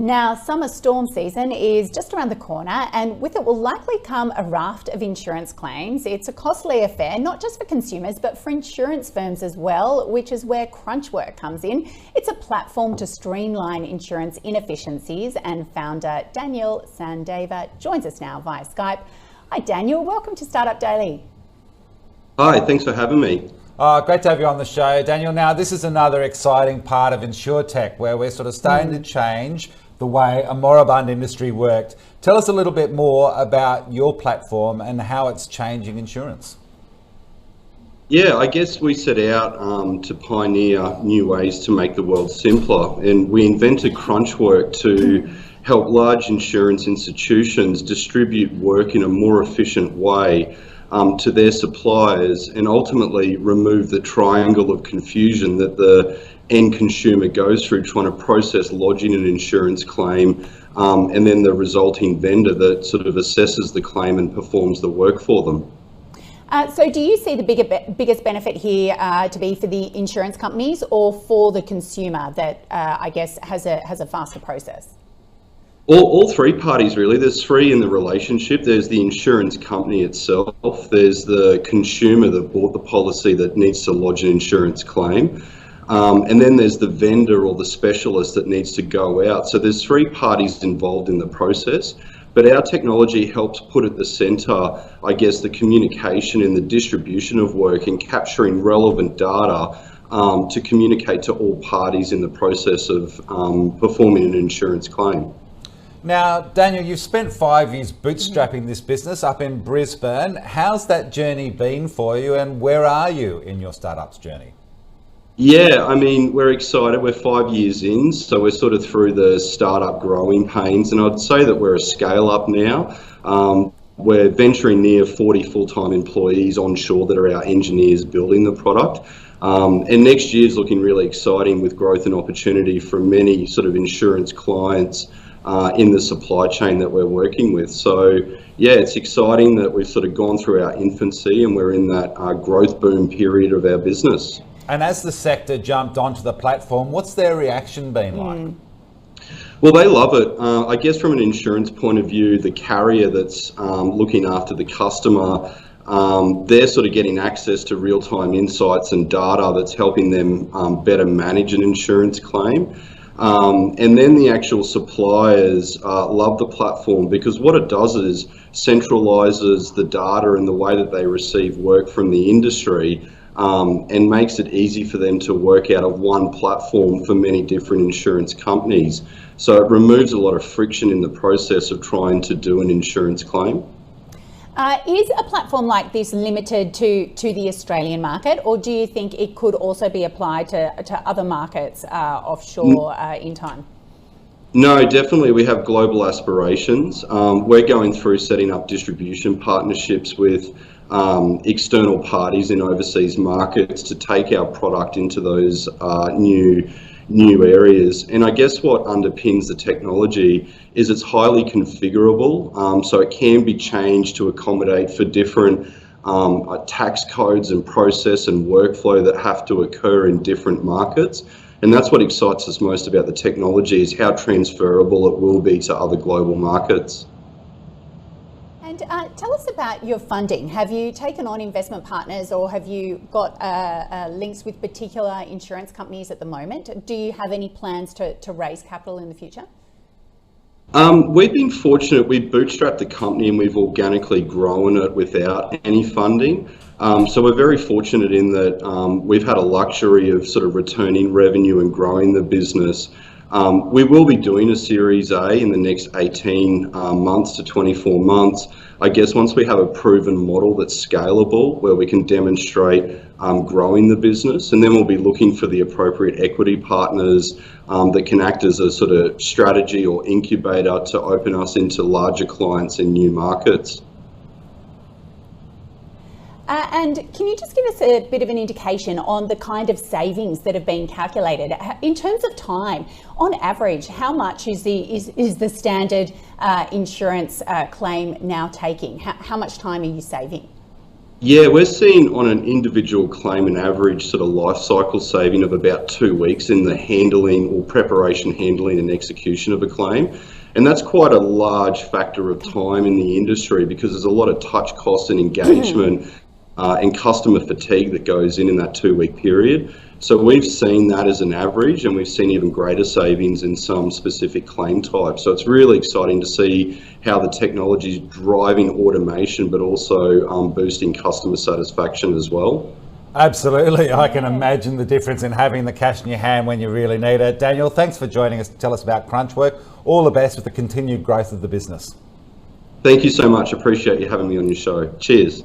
Now, summer storm season is just around the corner, and with it will likely come a raft of insurance claims. It's a costly affair, not just for consumers, but for insurance firms as well, which is where Crunchwork comes in. It's a platform to streamline insurance inefficiencies, and founder Daniel Sandaver joins us now via Skype. Hi, Daniel. Welcome to Startup Daily. Hi, thanks for having me. Great to have you on the show, Daniel. Now, this is another exciting part of InsurTech where we're sort of starting to change the way a moribund industry worked. Tell us a little bit more about your platform and how it's changing insurance. Yeah, I guess we set out to pioneer new ways to make the world simpler, and we invented Crunchwork to help large insurance institutions distribute work in a more efficient way to their suppliers, and ultimately remove the triangle of confusion that the end consumer goes through trying to process lodging an insurance claim, and then the resulting vendor that sort of assesses the claim and performs the work for them. So do you see the biggest benefit here to be for the insurance companies or for the consumer that I guess has a faster process? All three parties really. There's three in the relationship. There's the insurance company itself, there's the consumer that bought the policy that needs to lodge an insurance claim, and then there's the vendor or the specialist that needs to go out. So there's three parties involved in the process, but our technology helps put at the centre, I guess, the communication and the distribution of work and capturing relevant data to communicate to all parties in the process of performing an insurance claim. Now, Daniel, you've spent 5 years bootstrapping this business up in Brisbane. How's that journey been for you, and where are you in your startup's journey? Yeah, I mean, we're excited. We're 5 years in, so we're sort of through the startup growing pains, and I'd say that we're a scale up now. We're venturing near 40 full-time employees onshore that are our engineers building the product. And next year's looking really exciting with growth and opportunity for many sort of insurance clients in the supply chain that we're working with. So yeah, it's exciting that we've sort of gone through our infancy and we're in that growth boom period of our business. And as the sector jumped onto the platform, what's their reaction been like? Well, they love it. I guess from an insurance point of view, the carrier that's looking after the customer, they're sort of getting access to real-time insights and data that's helping them better manage an insurance claim. And then the actual suppliers love the platform because what it does is centralizes the data and the way that they receive work from the industry, and makes it easy for them to work out of one platform for many different insurance companies. So it removes a lot of friction in the process of trying to do an insurance claim. Is a platform like this limited to the Australian market, or do you think it could also be applied to other markets offshore in time? No, definitely we have global aspirations. We're going through setting up distribution partnerships with external parties in overseas markets to take our product into those new areas. And I guess what underpins the technology is it's highly configurable, so it can be changed to accommodate for different tax codes and process and workflow that have to occur in different markets. And that's what excites us most about the technology, is how transferable it will be to other global markets. And tell us about your funding. Have you taken on investment partners, or have you got links with particular insurance companies at the moment? Do you have any plans to raise capital in the future? We've been fortunate. We've bootstrapped the company and we've organically grown it without any funding. So we're very fortunate in that we've had a luxury of sort of returning revenue and growing the business. We will be doing a Series A in the next 18 months to 24 months. I guess once we have a proven model that's scalable, where we can demonstrate growing the business, and then we'll be looking for the appropriate equity partners that can act as a sort of strategy or incubator to open us into larger clients in new markets. And can you just give us a bit of an indication on the kind of savings that have been calculated in terms of time? On average, how much is the standard insurance claim now taking? How much time are you saving? Yeah, we're seeing on an individual claim an average sort of life cycle saving of about 2 weeks in the handling or preparation, handling and execution of a claim. And that's quite a large factor of time in the industry because there's a lot of touch costs and engagement and customer fatigue that goes in that 2 week period. So we've seen that as an average, and we've seen even greater savings in some specific claim types. So it's really exciting to see how the technology is driving automation, but also boosting customer satisfaction as well. Absolutely. I can imagine the difference in having the cash in your hand when you really need it. Daniel, thanks for joining us to tell us about Crunchwork. All the best with the continued growth of the business. Thank you so much. Appreciate you having me on your show. Cheers.